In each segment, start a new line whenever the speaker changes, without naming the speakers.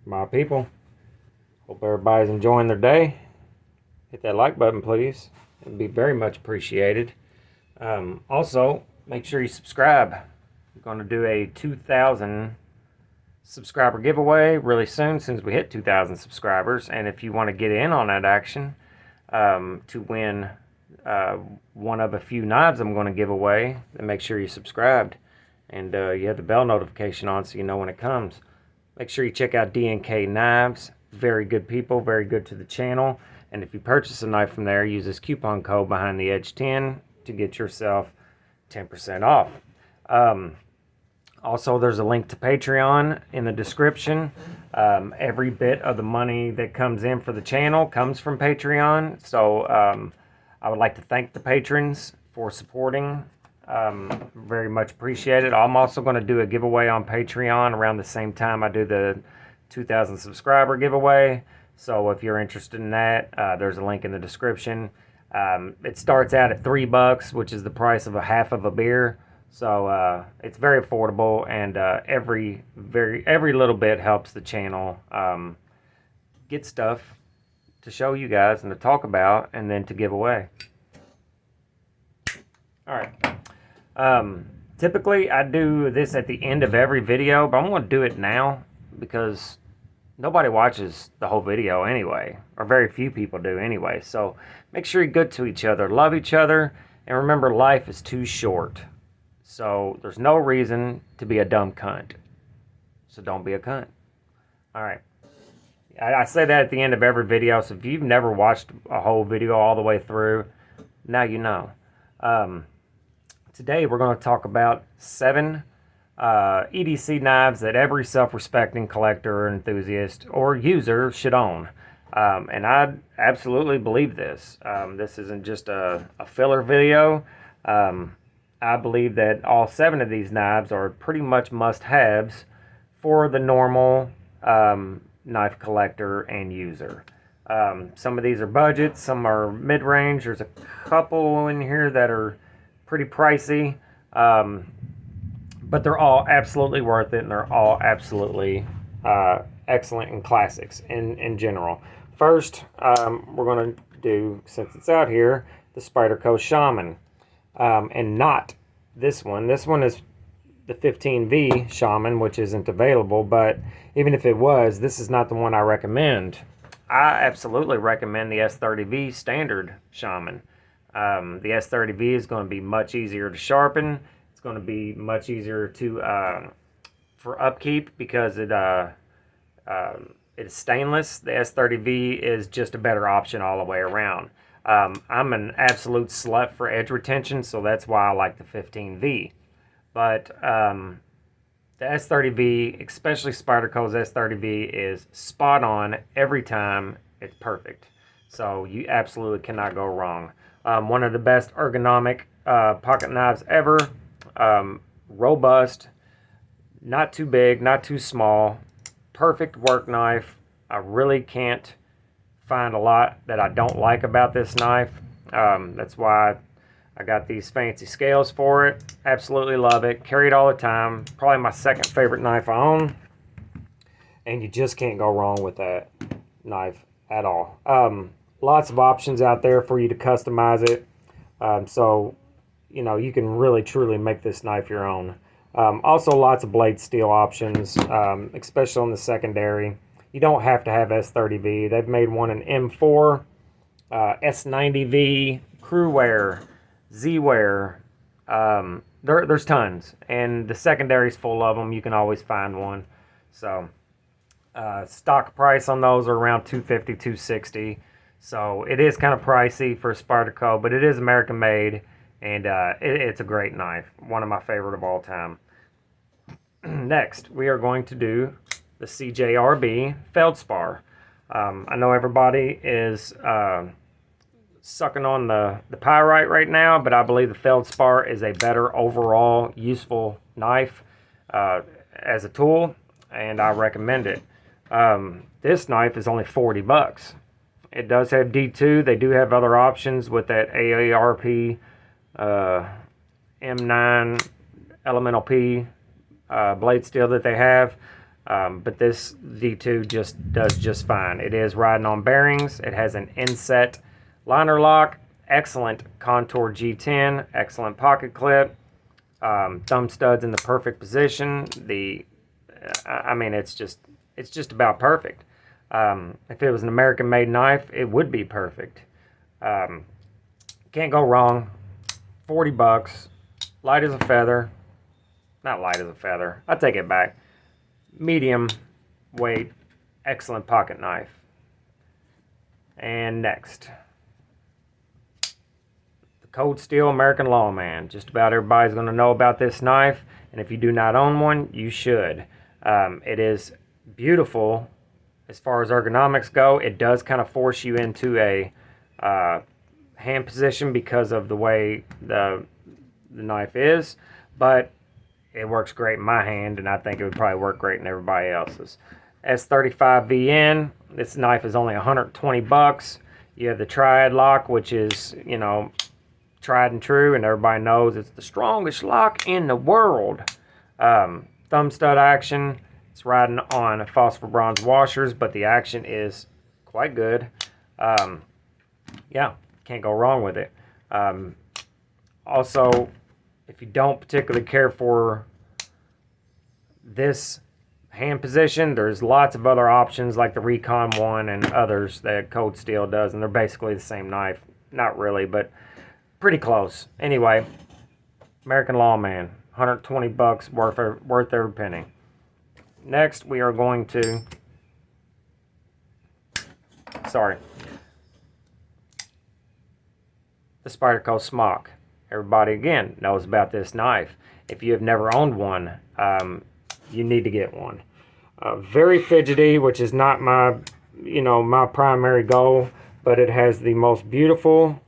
my people. Hope everybody's enjoying their day. Hit that like button, please. It'd be very much appreciated. Also, make sure you subscribe. I'm going to do a 2,000 subscriber giveaway really soon, since we hit 2,000 subscribers. And if you want to get in on that action to win one of a few knives I'm going to give away, then make sure you subscribed and you have the bell notification on so you know when it comes. Make sure you check out DNK Knives. Very good people, very good to the channel. And if you purchase a knife from there, use this coupon code behind the edge 10 to get yourself 10% off. Also, there's a link to Patreon in the description. Every bit of the money that comes in for the channel comes from Patreon. So I would like to thank the patrons for supporting. Very much appreciated. I'm also going to do a giveaway on Patreon around the same time I do the 2,000 subscriber giveaway. So if you're interested in that, there's a link in the description. It starts out at $3, which is the price of a half of a beer. So it's very affordable, and every little bit helps the channel get stuff to show you guys and to talk about, and then to give away. All right. Typically, I do this at the end of every video, but I'm going to do it now because nobody watches the whole video anyway, or very few people do anyway. So make sure you're good to each other, love each other, and remember, life is too short. So there's no reason to be a dumb cunt. So don't be a cunt. All right. I say that at the end of every video, so if you've never watched a whole video all the way through, now you know. Today we're going to talk about 7 EDC knives that every self-respecting collector or enthusiast or user should own. And I absolutely believe this. This isn't just a filler video. I believe that all 7 of these knives are pretty much must-haves for the normal knife collector and user. Some of these are budget, some are mid-range. There's a couple in here that are pretty pricey, but they're all absolutely worth it, and they're all absolutely excellent and classics in general. First, we're going to do, since it's out here, the Spyderco Shaman, and not this one. This one is the 15V Shaman, which isn't available, but even if it was, this is not the one I recommend. I absolutely recommend the S30V standard Shaman. The S30V is going to be much easier to sharpen. It's going to be much easier to for upkeep because it is stainless. The S30V is just a better option all the way around. I'm an absolute slut for edge retention, so that's why I like the 15V. But the S30V, especially Spyderco's S30V, is spot on every time. It's perfect. So you absolutely cannot go wrong. One of the best ergonomic pocket knives ever. Robust, not too big, not too small. Perfect work knife. I really can't find a lot that I don't like about this knife. That's why I got these fancy scales for it. Absolutely love it. Carry it all the time. Probably my second favorite knife I own. And you just can't go wrong with that knife at all. Lots of options out there for you to customize it. So, you know, you can really truly make this knife your own. Also, lots of blade steel options, especially on the secondary. You don't have to have S30V. They've made one in M4, S90V, Crewwear, Z-Wear. There's tons, and the secondary's full of them. You can always find one. So stock price on those are around $250, $260. So it is kind of pricey for Spyderco, but it is American made, and it's a great knife. One of my favorite of all time. Next, we are going to do the CJRB feldspar. I know everybody is sucking on the pyrite right now, but I believe the feldspar is a better overall useful knife as a tool, and I recommend it. This knife is only $40. It does have D2. They do have other options with that AARP M9 Elemental P blade steel that they have. But this V2 just does just fine. It is riding on bearings. It has an inset liner lock, excellent contour G10, excellent pocket clip, thumb studs in the perfect position. I mean, it's just about perfect. If it was an American-made knife, it would be perfect. Can't go wrong. 40 bucks, light as a feather. Not light as a feather. I take it back. Medium weight, excellent pocket knife. And next, the Cold Steel American Lawman. Just about everybody's going to know about this knife, and if you do not own one, you should. It is beautiful as far as ergonomics go. It does kind of force you into a hand position because of the way the knife is, but it works great in my hand, and I think it would probably work great in everybody else's. S35VN, this knife is only 120 bucks. You have the triad lock, which is, you know, tried and true, and everybody knows it's the strongest lock in the world. Thumb stud action. It's riding on phosphor bronze washers, but the action is quite good. Yeah, can't go wrong with it. Also, if you don't particularly care for this hand position, there's lots of other options like the Recon 1 and others that Cold Steel does, and they're basically the same knife. Not really, but pretty close. Anyway, American Lawman, 120 bucks, worth every penny. Next, we are going to, the Spyderco Smock. Everybody, again, knows about this knife. If you have never owned one, you need to get one. Very fidgety, which is not my primary goal, but it has the most beautiful,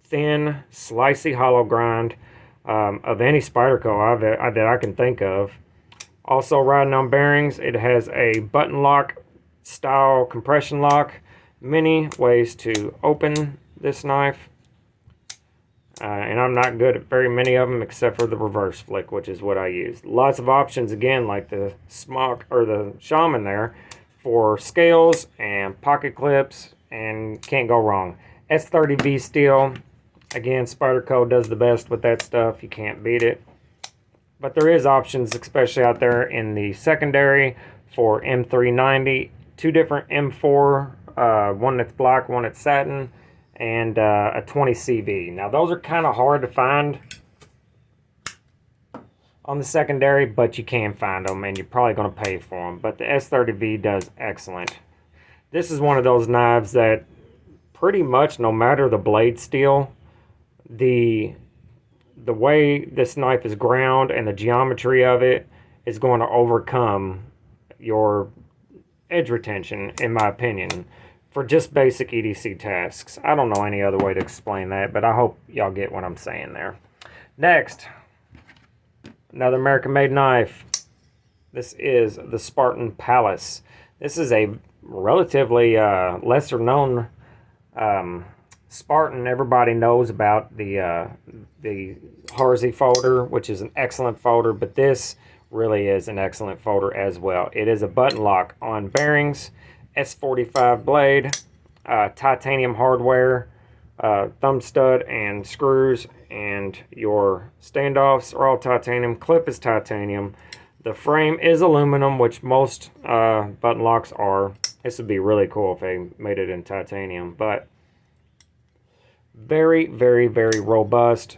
thin, slicey hollow grind of any Spyderco that I can think of. Also riding on bearings, it has a button lock style compression lock. Many ways to open this knife. And I'm not good at very many of them except for the reverse flick, which is what I use. Lots of options, again, like the Smock or the Shaman there, for scales and pocket clips, and can't go wrong. S30V steel, again, Spyderco does the best with that stuff. You can't beat it. But there is options, especially out there in the secondary, for M390. Two different M4, one that's black, one that's satin, and a 20 CV. Now those are kind of hard to find on the secondary, but you can find them, and you're probably going to pay for them. But the S30V does excellent. This is one of those knives that pretty much, no matter the blade steel, the way this knife is ground and the geometry of it is going to overcome your edge retention, in my opinion, for just basic EDC tasks. I don't know any other way to explain that, but I hope y'all get what I'm saying there. Next, another American-made knife. This is the Spartan Palace. This is a relatively lesser-known Spartan. Everybody knows about the Harzy folder, which is an excellent folder, but this really is an excellent folder as well. It is a button lock on bearings, S45 blade, titanium hardware, thumb stud and screws, and your standoffs are all titanium. Clip is titanium. The frame is aluminum, which most button locks are. This would be really cool if they made it in titanium, but very, very, very robust.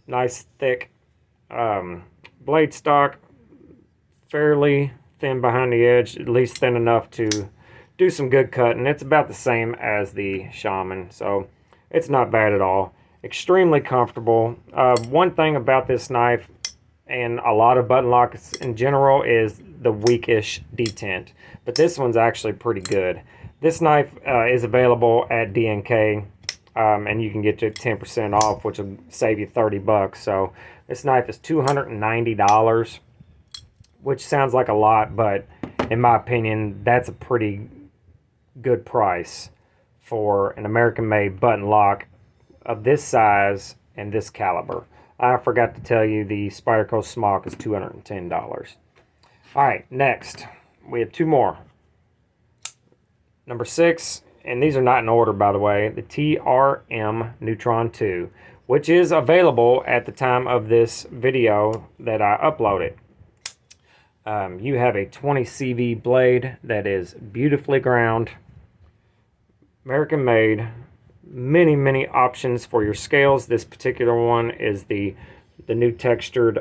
Nice thick blade stock, fairly thin behind the edge, at least thin enough to do some good cutting. It's about the same as the Shaman, so it's not bad at all. Extremely comfortable. One thing about this knife, and a lot of button locks in general, is the weakish detent, but this one's actually pretty good. This knife is available at DNK, and you can get to 10% off, which will save you 30 bucks. So this knife is $290, which sounds like a lot, but in my opinion, that's a pretty good price for an American-made button lock of this size and this caliber. I forgot to tell you the Spyderco Smock is $210. All right, next, we have two more. Number 6, and these are not in order, by the way, the TRM Neutron 2, which is available at the time of this video that I uploaded. You have a 20 CV blade that is beautifully ground, American made, many options for your scales. This particular one is the new textured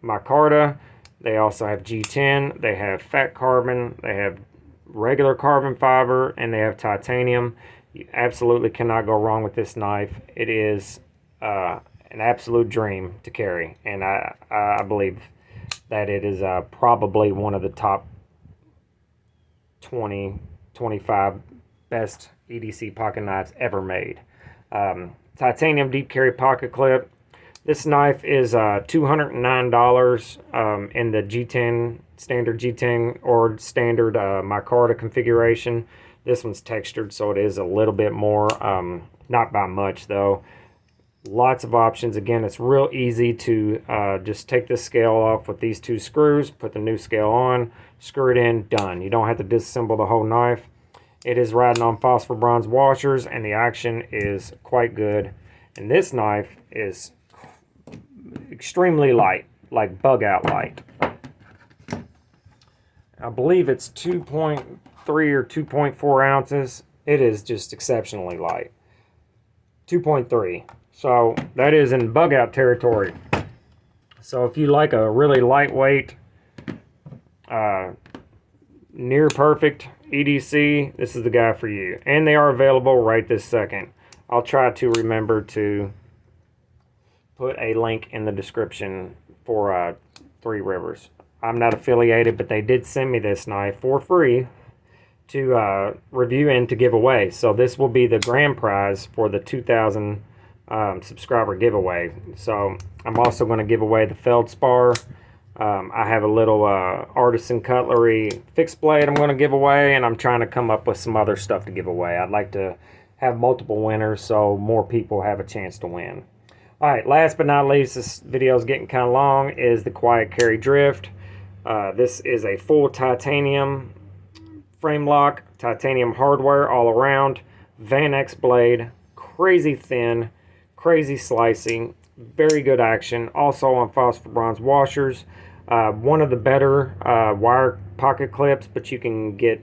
micarta. They also have G10, they have fat carbon, they have regular carbon fiber, and they have titanium. You absolutely cannot go wrong with this knife. It is an absolute dream to carry, and I believe that it is probably one of the top 20-25 best EDC pocket knives ever made. Titanium deep carry pocket clip. This knife is $209 in the G10, standard G10 or standard micarta configuration. This one's textured, so it is a little bit more, not by much though. Lots of options. Again, it's real easy to just take this scale off with these 2 screws, put the new scale on, screw it in, done. You don't have to disassemble the whole knife. It is riding on phosphor bronze washers, and the action is quite good. And this knife is extremely light, like bug out light. I believe it's 2.3 or 2.4 ounces. It is just exceptionally light. 2.3. So that is in bug out territory. So if you like a really lightweight, near perfect EDC, this is the guy for you. And they are available right this second. I'll try to remember to put a link in the description for Three Rivers. I'm not affiliated, but they did send me this knife for free to review and to give away. So this will be the grand prize for the 2,000 subscriber giveaway. So I'm also going to give away the feldspar. I have a little artisan cutlery fixed blade I'm going to give away, and I'm trying to come up with some other stuff to give away. I'd like to have multiple winners so more people have a chance to win. Alright, last but not least, this video is getting kind of long, is the Quiet Carry Drift. This is a full titanium frame lock, titanium hardware all around, Van X blade, crazy thin, crazy slicing, very good action, also on phosphor bronze washers. One of the better wire pocket clips, but you can get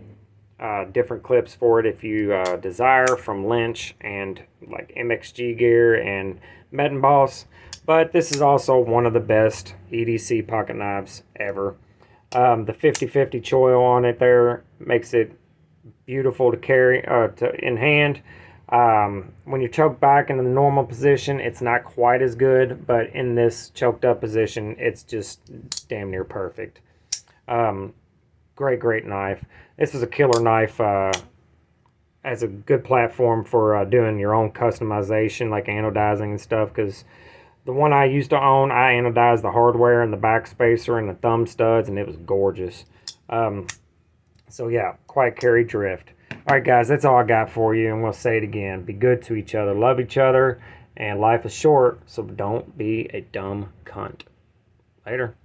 different clips for it if you desire, from Lynch and like MXG Gear and Metal Boss. But this is also one of the best EDC pocket knives ever. The 50/50 choil on it there makes it beautiful to carry in hand. When you choke back into the normal position, it's not quite as good, but in this choked up position, it's just damn near perfect. Great knife. This is a killer knife as a good platform for doing your own customization, like anodizing and stuff, because the one I used to own, I anodized the hardware and the back spacer and the thumb studs, and it was gorgeous. So yeah, Quiet Carry Drift. Alright guys, that's all I got for you, and we'll say it again. Be good to each other, love each other, and life is short, so don't be a dumb cunt. Later.